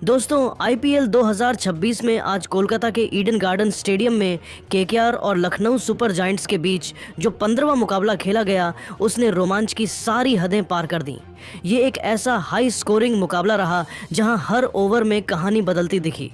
दोस्तों आईपीएल 2026 में आज कोलकाता के ईडन गार्डन स्टेडियम में केकेआर और लखनऊ सुपर जायंट्स के बीच जो 15वां मुकाबला खेला गया उसने रोमांच की सारी हदें पार कर दी। ये एक ऐसा हाई स्कोरिंग मुकाबला रहा जहां हर ओवर में कहानी बदलती दिखी।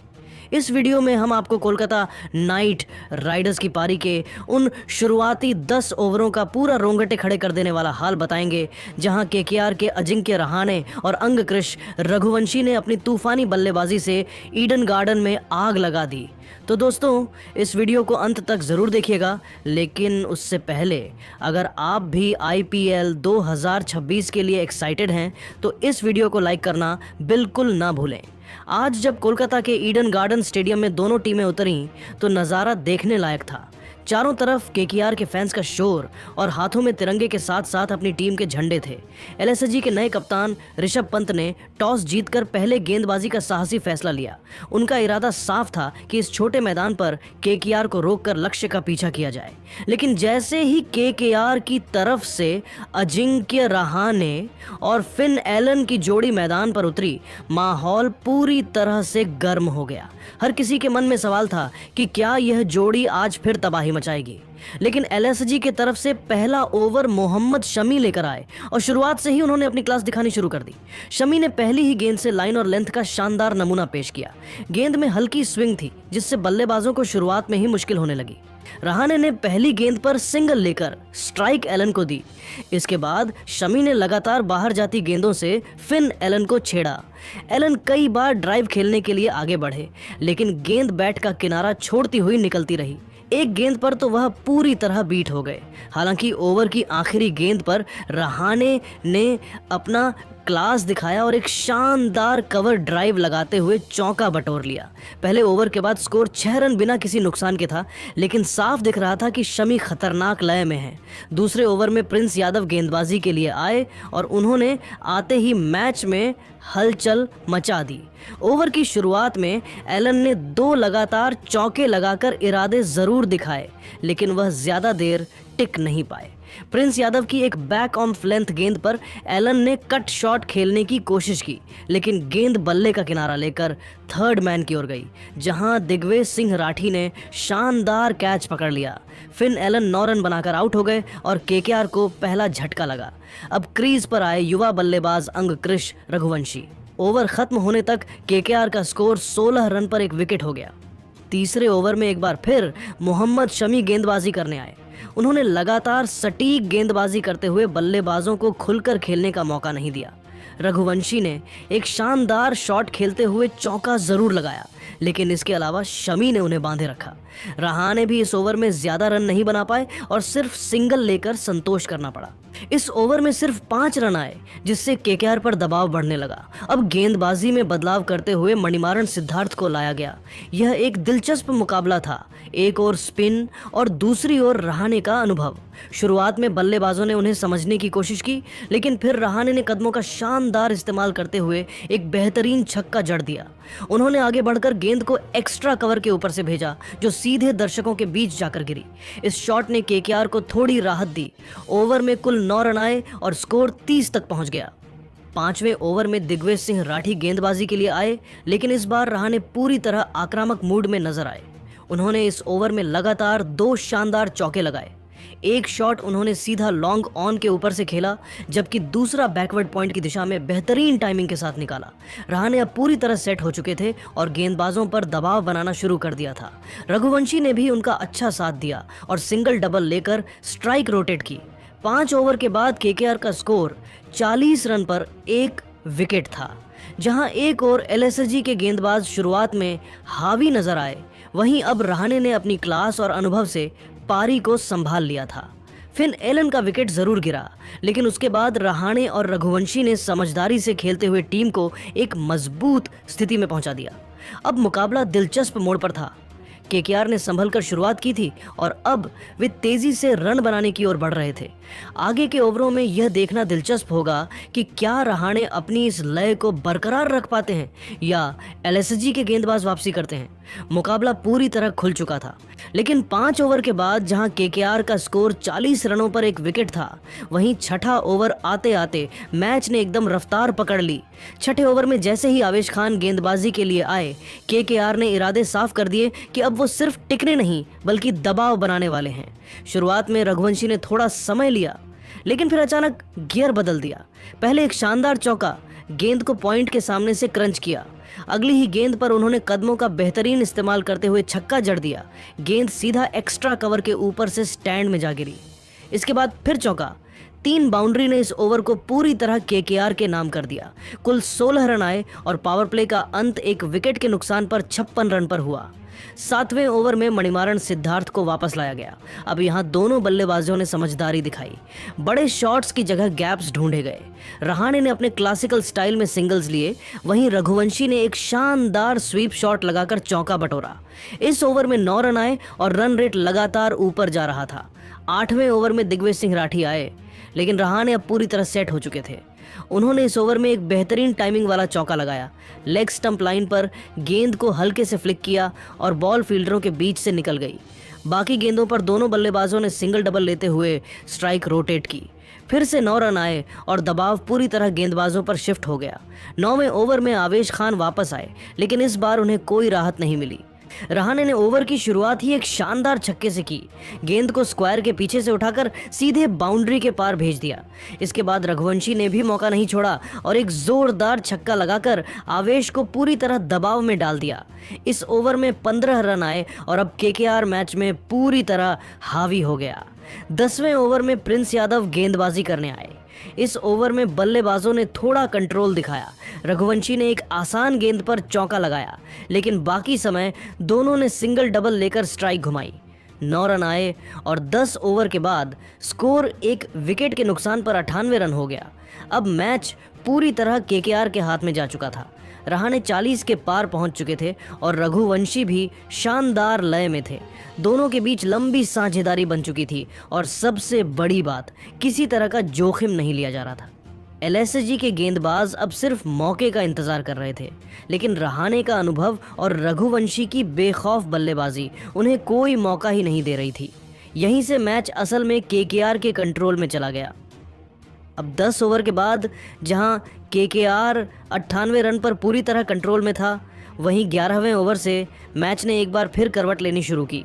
इस वीडियो में हम आपको कोलकाता नाइट राइडर्स की पारी के उन शुरुआती 10 ओवरों का पूरा रोंगटे खड़े कर देने वाला हाल बताएंगे, जहां केकेआर के अजिंक्य रहाणे और अंगक्रिश रघुवंशी ने अपनी तूफानी बल्लेबाजी से ईडन गार्डन में आग लगा दी। तो दोस्तों इस वीडियो को अंत तक ज़रूर देखिएगा, लेकिन उससे पहले अगर आप भी आईपीएल 2026 के लिए एक्साइटेड हैं तो इस वीडियो को लाइक करना बिल्कुल ना भूलें। आज जब कोलकाता के ईडन गार्डन स्टेडियम में दोनों टीमें उतरीं तो नज़ारा देखने लायक था। चारों तरफ केकेआर के फैंस का शोर और हाथों में तिरंगे के साथ साथ अपनी टीम के झंडे थे। एलएसजी के नए कप्तान ऋषभ पंत ने टॉस जीतकर पहले गेंदबाजी का साहसी फैसला लिया। उनका इरादा साफ था कि इस छोटे मैदान पर केकेआर को रोककर लक्ष्य का पीछा किया जाए, लेकिन जैसे ही केकेआर की तरफ से अजिंक्य रहाणे और फिन एलन की जोड़ी मैदान पर उतरी, माहौल पूरी तरह से गर्म हो गया। हर किसी के मन में सवाल था कि क्या यह जोड़ी आज फिर तबाही मचाएगी। लेकिन एलएसजी की तरफ से पहला ओवर मोहम्मद शमी लेकर आए और शुरुआत से ही उन्होंने अपनी क्लास दिखानी शुरू कर दी। शमी ने पहली ही गेंद से लाइन और लेंथ का शानदार नमूना पेश किया। गेंद में हल्की स्विंग थी जिससे बल्लेबाजों को शुरुआत में ही मुश्किल होने लगी। रहाणे ने पहली गेंद पर सिंगल लेकर स्ट्राइक एलन को दी। इसके बाद शमी ने लगातार बाहर जाती गेंदों से फिन एलन को छेड़ा। एलन कई बार ड्राइव खेलने के लिए आगे बढ़े, लेकिन गेंद बैट का किनारा छोड़ती हुई निकलती रही। एक गेंद पर तो वह पूरी तरह बीट हो गए। हालांकि ओवर की आखिरी गेंद पर रहाणे ने अपना क्लास दिखाया और एक शानदार कवर ड्राइव लगाते हुए चौका बटोर लिया। पहले ओवर के बाद स्कोर 6 रन बिना किसी नुकसान के था, लेकिन साफ दिख रहा था कि शमी खतरनाक लय में है। दूसरे ओवर में प्रिंस यादव गेंदबाजी के लिए आए और उन्होंने आते ही मैच में हलचल मचा दी। ओवर की शुरुआत में एलन ने 2 लगातार चौके लगाकर इरादे जरूर दिखाए, लेकिन वह ज्यादा देर टिक नहीं पाए। प्रिंस यादव की एक बैक ऑफ लेंथ गेंद पर एलन ने कट शॉट खेलने की कोशिश की, लेकिन गेंद बल्ले का किनारा लेकर थर्ड मैन की ओर गई, जहां दिग्विजय सिंह राठी ने शानदार कैच पकड़ लिया। फिन एलन 9 रन बनाकर आउट हो गए और केकेआर को पहला झटका लगा। अब क्रीज पर आए युवा बल्लेबाज अंगक्रिश रघुवंशी। ओवर खत्म होने तक केकेआर का स्कोर 16 रन पर एक विकेट हो गया। तीसरे ओवर में एक बार फिर मोहम्मद शमी गेंदबाजी करने आए। उन्होंने लगातार सटीक गेंदबाजी करते हुए बल्लेबाजों को खुलकर खेलने का मौका नहीं दिया। रघुवंशी ने एक शानदार शॉट खेलते हुए चौका जरूर लगाया, लेकिन इसके अलावा शमी ने उन्हें बांधे रखा। रहाणे भी इस ओवर में ज्यादा रन नहीं बना पाए और सिर्फ सिंगल लेकर संतोष करना पड़ा। इस ओवर में सिर्फ 5 रन आए, जिससे केकेआर पर दबाव बढ़ने लगा। अब गेंदबाजी में बदलाव करते हुए मणिमारन सिद्धार्थ को लाया गया। यह एक दिलचस्प मुकाबला था, एक ओर स्पिन और दूसरी ओर रहाणे का अनुभव। शुरुआत में बल्लेबाजों ने उन्हें समझने की कोशिश की, लेकिन फिर रहाणे ने कदमों का शानदार इस्तेमाल करते हुए एक बेहतरीन छक्का जड़ दिया। उन्होंने आगे बढ़कर गेंद को एक्स्ट्रा कवर के ऊपर से भेजा, जो सीधे दर्शकों के बीच जाकर गिरी। इस शॉट ने केकेआर को थोड़ी राहत दी। ओवर में कुल 9 रन आए और स्कोर 30 तक पहुंच गया। 5वें ओवर में दिग्विजय सिंह राठी गेंदबाजी के लिए आए, लेकिन इस बार रहाणे पूरी तरह आक्रामक मूड में नजर आए। उन्होंने इस ओवर में लगातार 2 शानदार चौके लगाए। एक शॉट उन्होंने सीधा लॉन्ग ऑन के ऊपर से खेला, जबकि दूसरा बैकवर्ड पॉइंट की दिशा में बेहतरीन टाइमिंग के साथ निकाला। रहाणे अब पूरी तरह सेट हो चुके थे और गेंदबाजों पर दबाव बनाना शुरू कर दिया था। रघुवंशी ने भी उनका अच्छा साथ दिया और सिंगल डबल लेकर स्ट्राइक रोटेट की। 5 ओवर के बाद केकेआर का स्कोर 40 रन पर 1 विकेट था। जहां एक और एलएसजी के गेंदबाज शुरुआत में हावी नजर आए, वहीं अब रहाणे ने अपनी क्लास और अनुभव से पारी को संभाल लिया था। फिन एलन का विकेट जरूर गिरा, लेकिन उसके बाद रहाणे और रघुवंशी ने समझदारी से खेलते हुए टीम को एक मजबूत स्थिति में पहुंचा दिया। अब मुकाबला दिलचस्प मोड़ पर था। केकेआर ने संभल कर शुरुआत की थी और अब वे तेजी से रन बनाने की ओर बढ़ रहे थे। आगे के ओवरों में यह देखना दिलचस्प होगा कि क्या रहाणे अपनी इस लय को बरकरार रख पाते हैं या एलएसजी के गेंदबाज वापसी करते हैं। मुकाबला पूरी तरह खुल चुका था, लेकिन 5 ओवर के बाद जहां केकेआर का स्कोर 40 रनों पर एक विकेट था, वहीं छठा ओवर आते आते मैच ने एकदम रफ्तार पकड़ ली। छठे ओवर में जैसे ही आवेश खान गेंदबाजी के लिए आए, केकेआर ने इरादे साफ कर दिए कि अब वो सिर्फ टिकने नहीं बल्कि दबाव बनाने वाले हैं। शुरुआत में रघुवंशी ने थोड़ा समय लिया, लेकिन फिर अचानक गियर बदल दिया। पहले एक शानदार चौका, गेंद को पॉइंट के सामने से क्रंच किया। अगली ही गेंद पर उन्होंने कदमों का बेहतरीन इस्तेमाल करते हुए छक्का जड़ दिया। गेंद सीधा एक्स्ट्रा कवर के ऊपर से स्टैंड में जा गिरी। इसके बाद फिर चौका। 3 बाउंड्री ने इस ओवर को पूरी तरह केकेआर के नाम कर दिया। कुल 16 रन आए और पावर प्ले का अंत एक विकेट के नुकसान पर 56 रन पर हुआ। 7वें ओवर में मणिमारन सिद्धार्थ को वापस लाया गया। अब यहां दोनों बल्लेबाजों ने समझदारी दिखाई। बड़े शॉट्स की जगह गैप्स ढूंढे गए। रहाणे ने अपने क्लासिकल स्टाइल में सिंगल्स लिए, वहीं रघुवंशी ने एक शानदार स्वीप शॉट लगाकर चौका बटोरा। इस ओवर में 9 रन आए और रन रेट लगातार ऊपर जा रहा था। 8वें ओवर में दिग्विजय सिंह राठी आए, लेकिन रहाणे अब पूरी तरह सेट हो चुके थे। उन्होंने इस ओवर में एक बेहतरीन टाइमिंग वाला चौका लगाया। लेग स्टंप लाइन पर गेंद को हल्के से फ्लिक किया और बॉल फील्डरों के बीच से निकल गई। बाकी गेंदों पर दोनों बल्लेबाजों ने सिंगल डबल लेते हुए स्ट्राइक रोटेट की। फिर से 9 रन आए और दबाव पूरी तरह गेंदबाजों पर शिफ्ट हो गया। 9वें ओवर में आवेश खान वापस आए, लेकिन इस बार उन्हें कोई राहत नहीं मिली। रहाणे ने ओवर की शुरुआत ही एक शानदार छक्के से की। गेंद को स्क्वायर के पीछे से उठाकर सीधे बाउंड्री के पार भेज दिया। इसके बाद रघुवंशी ने भी मौका नहीं छोड़ा और एक जोरदार छक्का लगाकर आवेश को पूरी तरह दबाव में डाल दिया। इस ओवर में 15 रन आए और अब केकेआर मैच में पूरी तरह हावी हो गया। 10वें ओवर में प्रिंस यादव गेंदबाजी करने आए। इस ओवर में बल्लेबाजों ने थोड़ा कंट्रोल दिखाया। रघुवंशी ने एक आसान गेंद पर चौका लगाया, लेकिन बाकी समय दोनों ने सिंगल डबल लेकर स्ट्राइक घुमाई। 9 रन आए और 10 ओवर के बाद स्कोर एक विकेट के नुकसान पर 98 रन हो गया। अब मैच पूरी तरह केकेआर के हाथ में जा चुका था। रहाणे 40 के पार पहुंच चुके थे और रघुवंशी भी शानदार लय में थे। दोनों के बीच लंबी साझेदारी बन चुकी थी और सबसे बड़ी बात, किसी तरह का जोखिम नहीं लिया जा रहा था। एलएसजी के गेंदबाज अब सिर्फ मौके का इंतजार कर रहे थे, लेकिन रहाणे का अनुभव और रघुवंशी की बेखौफ बल्लेबाजी उन्हें कोई मौका ही नहीं दे रही थी। यहीं से मैच असल में केकेआर के कंट्रोल में चला गया। अब 10 ओवर के बाद जहां केकेआर 98 रन पर पूरी तरह कंट्रोल में था, वहीं 11वें ओवर से मैच ने एक बार फिर करवट लेनी शुरू की।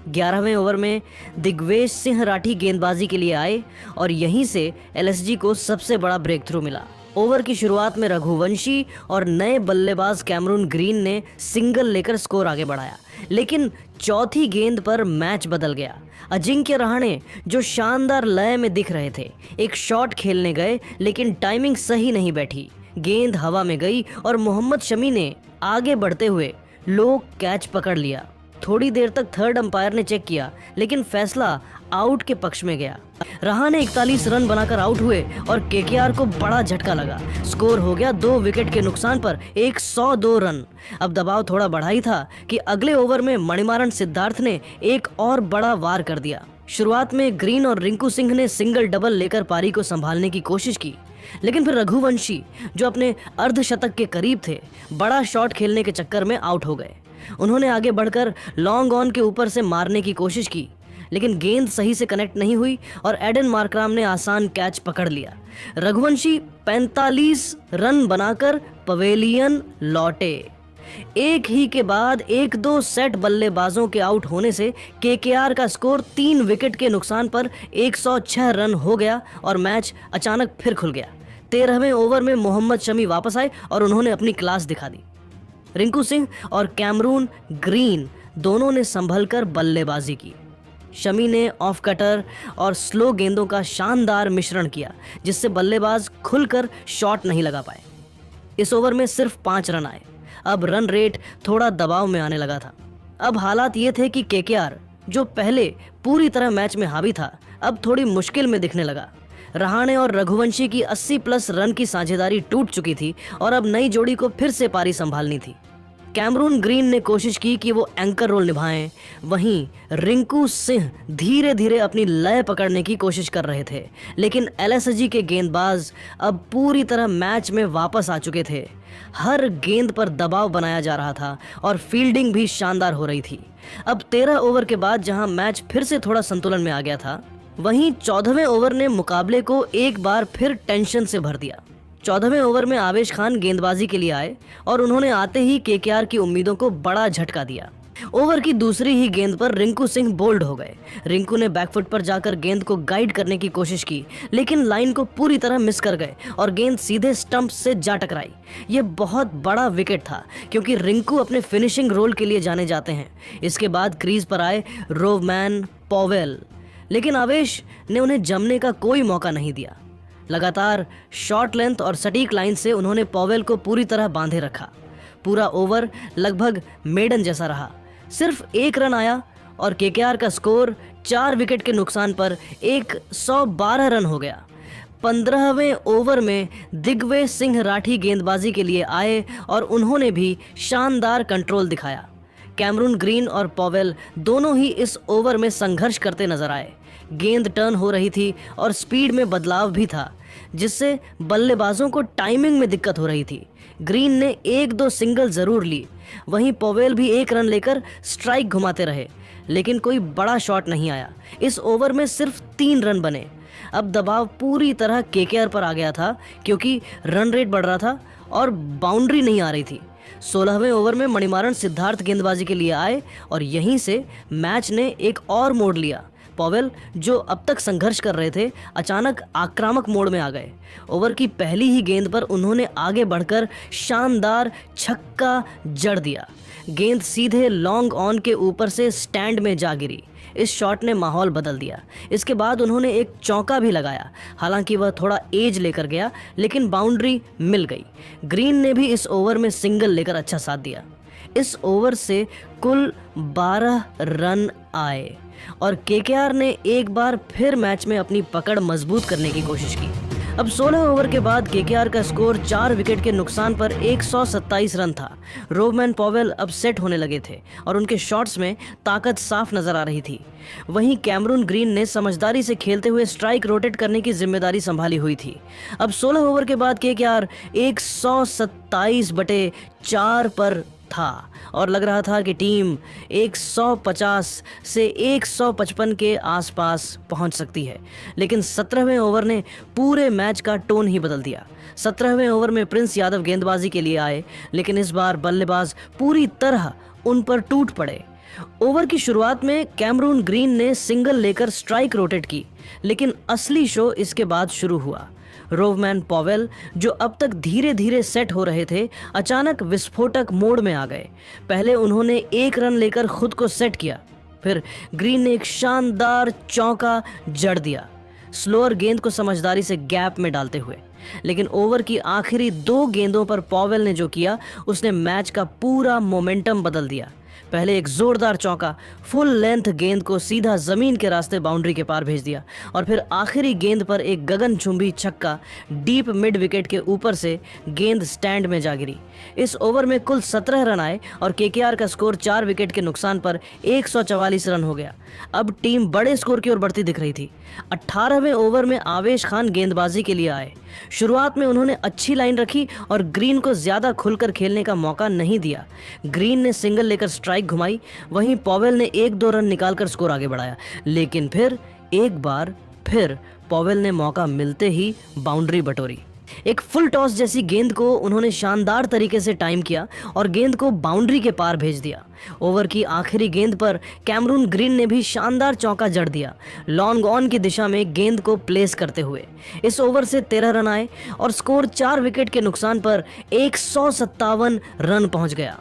11वें ओवर में दिग्विजय सिंह राठी गेंदबाजी के लिए आए और यहीं से एलएसजी को सबसे बड़ा ब्रेक थ्रू मिला। ओवर की शुरुआत में रघुवंशी और नए बल्लेबाज कैमरून ग्रीन ने सिंगल लेकर स्कोर आगे बढ़ाया, लेकिन चौथी गेंद पर मैच बदल गया। अजिंक्य रहाणे, जो शानदार लय में दिख रहे थे, एक शॉट खेलने गए, लेकिन टाइमिंग सही नहीं बैठी। गेंद हवा में गई और मोहम्मद शमी ने आगे बढ़ते हुए लो कैच पकड़ लिया। थोड़ी देर तक थर्ड अंपायर ने चेक किया, लेकिन फैसला आउट के पक्ष में गया। रहाणे 41 रन बनाकर आउट हुए और केकेआर को बड़ा झटका लगा। स्कोर हो गया 2 विकेट के नुकसान पर 102 रन। अब दबाव थोड़ा बढ़ा ही था कि अगले ओवर में मणिमारन सिद्धार्थ ने एक और बड़ा वार कर दिया। शुरुआत में ग्रीन और रिंकू सिंह ने सिंगल डबल लेकर पारी को संभालने की कोशिश की, लेकिन फिर रघुवंशी, जो अपने अर्धशतक के करीब थे, बड़ा शॉट खेलने के चक्कर में आउट हो गए। उन्होंने आगे बढ़कर लॉन्ग ऑन के ऊपर से मारने की कोशिश की, लेकिन गेंद सही से कनेक्ट नहीं हुई और एडन मार्कराम ने आसान कैच पकड़ लिया। रघुवंशी 45 रन बनाकर पवेलियन लौटे। एक ही के बाद 1-2 सेट बल्लेबाजों के आउट होने से केकेआर का स्कोर 3 विकेट के नुकसान पर 106 रन हो गया और मैच अचानक फिर खुल गया। 13वें ओवर में मोहम्मद शमी वापस आए और उन्होंने अपनी क्लास दिखा दी। रिंकू सिंह और कैमरून ग्रीन दोनों ने संभलकर बल्लेबाजी की। शमी ने ऑफ कटर और स्लो गेंदों का शानदार मिश्रण किया, जिससे बल्लेबाज खुलकर शॉट नहीं लगा पाए। इस ओवर में सिर्फ 5 रन आए। अब रन रेट थोड़ा दबाव में आने लगा था। अब हालात ये थे कि केकेआर, जो पहले पूरी तरह मैच में हावी था, अब थोड़ी मुश्किल में दिखने लगा। रहाणे और रघुवंशी की 80+ रन की साझेदारी टूट चुकी थी और अब नई जोड़ी को फिर से पारी संभालनी थी। कैमरून ग्रीन ने कोशिश की कि वो एंकर रोल निभाएं, वहीं रिंकू सिंह धीरे धीरे अपनी लय पकड़ने की कोशिश कर रहे थे। लेकिन एलएसजी के गेंदबाज अब पूरी तरह मैच में वापस आ चुके थे। हर गेंद पर दबाव बनाया जा रहा था और फील्डिंग भी शानदार हो रही थी। अब 13 ओवर के बाद जहां मैच फिर से थोड़ा संतुलन में आ गया था, वहीं 14वें ओवर ने मुकाबले को एक बार फिर टेंशन से भर दिया। 14वें ओवर में आवेश खान गेंदबाजी के लिए आए और उन्होंने आते ही केकेआर की उम्मीदों को बड़ा झटका दिया। ओवर की दूसरी ही गेंद पर रिंकू सिंह बोल्ड हो गए। रिंकू ने बैकफुट पर जाकर गेंद को गाइड करने की कोशिश की, लेकिन लाइन को पूरी तरह मिस कर गए और गेंद सीधे स्टंप से जा टकराई। ये बहुत बड़ा विकेट था क्योंकि रिंकू अपने फिनिशिंग रोल के लिए जाने जाते हैं। इसके बाद क्रीज पर आए रोवमैन पॉवेल, लेकिन आवेश ने उन्हें जमने का कोई मौका नहीं दिया। लगातार शॉर्ट लेंथ और सटीक लाइन से उन्होंने पॉवेल को पूरी तरह बांधे रखा। पूरा ओवर लगभग मेडन जैसा रहा। सिर्फ 1 रन आया और केकेआर का स्कोर 4 विकेट के नुकसान पर 112 रन हो गया। 15वें ओवर में दिग्विजय सिंह राठी गेंदबाजी के लिए आए और उन्होंने भी शानदार कंट्रोल दिखाया। कैमरून ग्रीन और पॉवेल दोनों ही इस ओवर में संघर्ष करते नजर आए। गेंद टर्न हो रही थी और स्पीड में बदलाव भी था, जिससे बल्लेबाजों को टाइमिंग में दिक्कत हो रही थी। ग्रीन ने 1-2 सिंगल जरूर ली, वहीं पॉवेल भी 1 रन लेकर स्ट्राइक घुमाते रहे, लेकिन कोई बड़ा शॉट नहीं आया। इस ओवर में सिर्फ 3 रन बने। अब दबाव पूरी तरह केकेआर पर आ गया था क्योंकि रन रेट बढ़ रहा था और बाउंड्री नहीं आ रही थी। 16वें ओवर में मणिमारन सिद्धार्थ गेंदबाजी के लिए आए और यहीं से मैच ने एक और मोड़ लिया। पॉवेल, जो अब तक संघर्ष कर रहे थे, अचानक आक्रामक मोड में आ गए। ओवर की पहली ही गेंद पर उन्होंने आगे बढ़कर शानदार छक्का जड़ दिया। गेंद सीधे लॉन्ग ऑन के ऊपर से स्टैंड में जा गिरी। इस शॉट ने माहौल बदल दिया। इसके बाद उन्होंने एक चौका भी लगाया, हालांकि वह थोड़ा एज लेकर गया, लेकिन बाउंड्री मिल गई। ग्रीन ने भी इस ओवर में सिंगल लेकर अच्छा साथ दिया। इस ओवर से कुल 12 रन आए और केकेआर ने एक बार फिर मैच में अपनी पकड़ मजबूत करने की कोशिश की। अब 16 ओवर के बाद केकेआर का स्कोर 4 विकेट के नुकसान पर 127 रन था। रोवमैन पॉवेल अब सेट होने लगे थे और उनके शॉट्स में ताकत साफ नजर आ रही थी। वहीं कैमरून ग्रीन ने समझदारी से खेलते हुए स्ट्राइक रोटेट करने की जिम्मेदारी संभाली हुई थी। अब 16 ओवर के बाद केकेआर 127/4 पर था और लग रहा था कि टीम 150 से 155 के आसपास पहुंच सकती है, लेकिन 17वें ओवर ने पूरे मैच का टोन ही बदल दिया। 17वें ओवर में प्रिंस यादव गेंदबाजी के लिए आए, लेकिन इस बार बल्लेबाज पूरी तरह उन पर टूट पड़े। ओवर की शुरुआत में कैमरून ग्रीन ने सिंगल लेकर स्ट्राइक रोटेट की, लेकिन असली शो इसके बाद शुरू हुआ। रोवमैन पॉवेल, जो अब तक धीरे धीरे सेट हो रहे थे, अचानक विस्फोटक मोड में आ गए। पहले उन्होंने 1 रन लेकर खुद को सेट किया, फिर ग्रीन ने एक शानदार चौका जड़ दिया, स्लोअर गेंद को समझदारी से गैप में डालते हुए। लेकिन ओवर की आखिरी 2 गेंदों पर पॉवेल ने जो किया, उसने मैच का पूरा मोमेंटम बदल दिया। पहले एक जोरदार चौका फुल लेंथ गेंद को सीधा जमीन के रास्ते बाउंड्री के पार भेज दिया और फिर आखिरी गेंद पर एक गगनचुंबी छक्का डीप मिड विकेट के ऊपर से गेंद स्टैंड में जा गिरी। इस ओवर में कुल 17 रन आए और केकेआर का स्कोर 4 विकेट के नुकसान पर 144 रन हो गया। अब टीम बड़े स्कोर की ओर बढ़ती दिख रही थी। 18वें ओवर में आवेश खान गेंदबाजी के लिए आए। शुरुआत में उन्होंने अच्छी लाइन रखी और ग्रीन को ज्यादा खुलकर खेलने का मौका नहीं दिया। ग्रीन ने सिंगल लेकर स्ट्राइक घुमाई, वहीं पॉवेल ने 1-2 रन निकालकर स्कोर आगे बढ़ाया, लेकिन फिर एक बार फिर पॉवेल ने मौका मिलते ही बाउंड्री बटोरी। एक फुल टॉस जैसी गेंद को उन्होंने शानदार तरीके से टाइम किया और गेंद को बाउंड्री के पार भेज दिया। ओवर की आखिरी गेंद पर कैमरून ग्रीन ने भी शानदार चौका जड़ दिया, लॉन्ग ऑन की दिशा में गेंद को प्लेस करते हुए। इस ओवर से 13 रन आए और स्कोर 4 विकेट के नुकसान पर 157 रन पहुंच गया।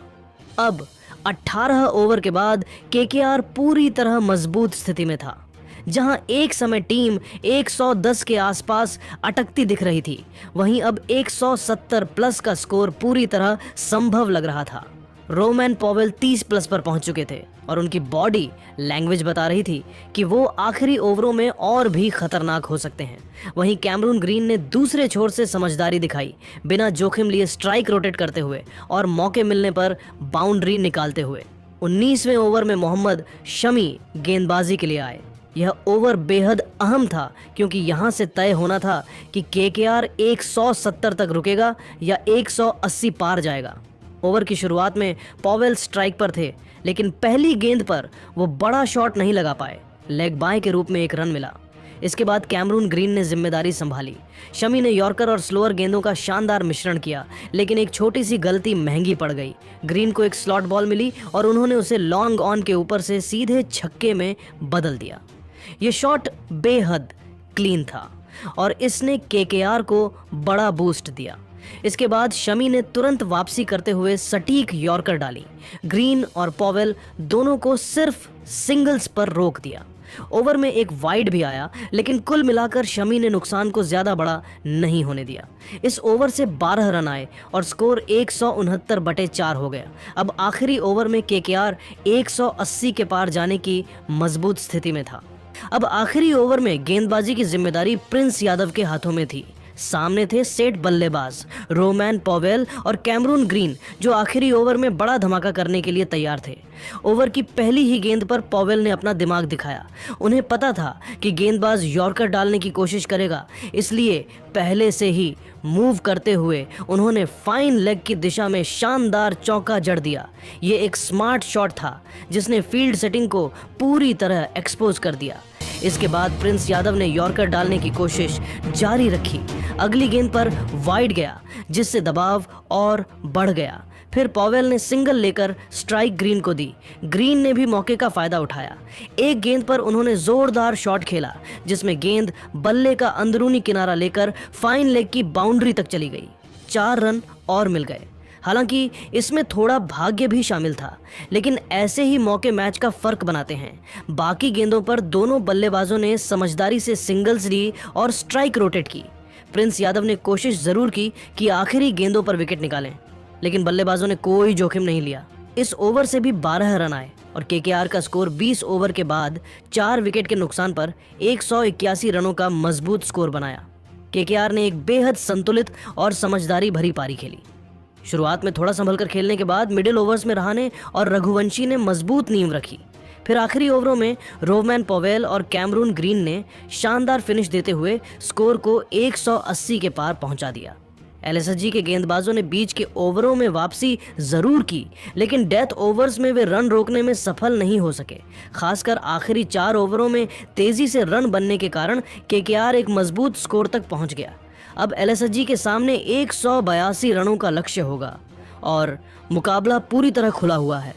अब 18 ओवर के बाद केकेआर पूरी तरह मजबूत स्थिति में था। जहां एक समय टीम 110 के आसपास अटकती दिख रही थी, वहीं अब 170 प्लस का स्कोर पूरी तरह संभव लग रहा था। रोमैन पॉवेल 30 प्लस पर पहुंच चुके थे और उनकी बॉडी लैंग्वेज बता रही थी कि वो आखिरी ओवरों में और भी खतरनाक हो सकते हैं। वहीं कैमरून ग्रीन ने दूसरे छोर से समझदारी दिखाई, बिना जोखिम लिए स्ट्राइक रोटेट करते हुए और मौके मिलने पर बाउंड्री निकालते हुए। 19वें ओवर में मोहम्मद शमी गेंदबाजी के लिए आए। यह ओवर बेहद अहम था क्योंकि यहां से तय होना था कि केकेआर 170 तक रुकेगा या 180 पार जाएगा। ओवर की शुरुआत में पॉवेल स्ट्राइक पर थे, लेकिन पहली गेंद पर वो बड़ा शॉट नहीं लगा पाए। लेग बाय के रूप में एक रन मिला। इसके बाद कैमरून ग्रीन ने जिम्मेदारी संभाली। शमी ने यॉर्कर और स्लोअर गेंदों का शानदार मिश्रण किया, लेकिन एक छोटी सी गलती महंगी पड़ गई। ग्रीन को एक स्लॉट बॉल मिली और उन्होंने उसे लॉन्ग ऑन के ऊपर से सीधे छक्के में बदल दिया। ये शॉट बेहद क्लीन था और इसने केकेआर को बड़ा बूस्ट दिया। इसके बाद शमी ने तुरंत वापसी करते हुए सटीक यॉर्कर डाली। ग्रीन और पॉवेल दोनों को सिर्फ सिंगल्स पर रोक दिया। ओवर में एक वाइड भी आया, लेकिन कुल मिलाकर शमी ने नुकसान को ज्यादा बड़ा नहीं होने दिया। इस ओवर से 12 रन आए और स्कोर 169/4 हो गया। अब आखिरी ओवर में केकेआर 180 के पार जाने की मजबूत स्थिति में था। अब आखिरी ओवर में गेंदबाजी की जिम्मेदारी प्रिंस यादव के हाथों में थी। सामने थे सेठ बल्लेबाज रोमैन पॉवेल और कैमरून ग्रीन, जो आखिरी ओवर में बड़ा धमाका करने के लिए तैयार थे। ओवर की पहली ही गेंद पर पॉवेल ने अपना दिमाग दिखाया। उन्हें पता था कि गेंदबाज यॉर्कर डालने की कोशिश करेगा, इसलिए पहले से ही मूव करते हुए उन्होंने फाइन लेग की दिशा में शानदार चौका जड़ दिया। ये एक स्मार्ट शॉट था जिसने फील्ड सेटिंग को पूरी तरह एक्सपोज कर दिया। इसके बाद प्रिंस यादव ने यॉर्कर डालने की कोशिश जारी रखी। अगली गेंद पर वाइड गया, जिससे दबाव और बढ़ गया। फिर पॉवेल ने सिंगल लेकर स्ट्राइक ग्रीन को दी। ग्रीन ने भी मौके का फायदा उठाया। एक गेंद पर उन्होंने जोरदार शॉट खेला, जिसमें गेंद बल्ले का अंदरूनी किनारा लेकर फाइन लेग की बाउंड्री तक चली गई। 4 रन और मिल गए। हालांकि इसमें थोड़ा भाग्य भी शामिल था, लेकिन ऐसे ही मौके मैच का फर्क बनाते हैं। बाकी गेंदों पर दोनों बल्लेबाजों ने समझदारी से सिंगल्स ली और स्ट्राइक रोटेट की। प्रिंस यादव ने कोशिश जरूर की कि आखिरी गेंदों पर विकेट निकालें, लेकिन बल्लेबाजों ने कोई जोखिम नहीं लिया। इस ओवर से भी 12 रन आए और केकेआर का स्कोर 20 ओवर के बाद 4 विकेट के नुकसान पर 181 रनों का मजबूत स्कोर बनाया। केकेआर ने एक बेहद संतुलित और समझदारी भरी पारी खेली। शुरुआत में थोड़ा संभल कर खेलने के बाद मिडिल ओवर्स में रहाणे और रघुवंशी ने मजबूत नींव रखी। फिर आखिरी ओवरों में रोमैन पॉवेल और कैमरून ग्रीन ने शानदार फिनिश देते हुए स्कोर को 180 के पार पहुंचा दिया। एलएसजी के गेंदबाजों ने बीच के ओवरों में वापसी जरूर की, लेकिन डेथ ओवर्स में वे रन रोकने में सफल नहीं हो सके। खासकर आखिरी 4 ओवरों में तेजी से रन बनने के कारण केकेआर एक मजबूत स्कोर तक पहुंच गया। अब एलएसजी के सामने 182 रनों का लक्ष्य होगा और मुकाबला पूरी तरह खुला हुआ है।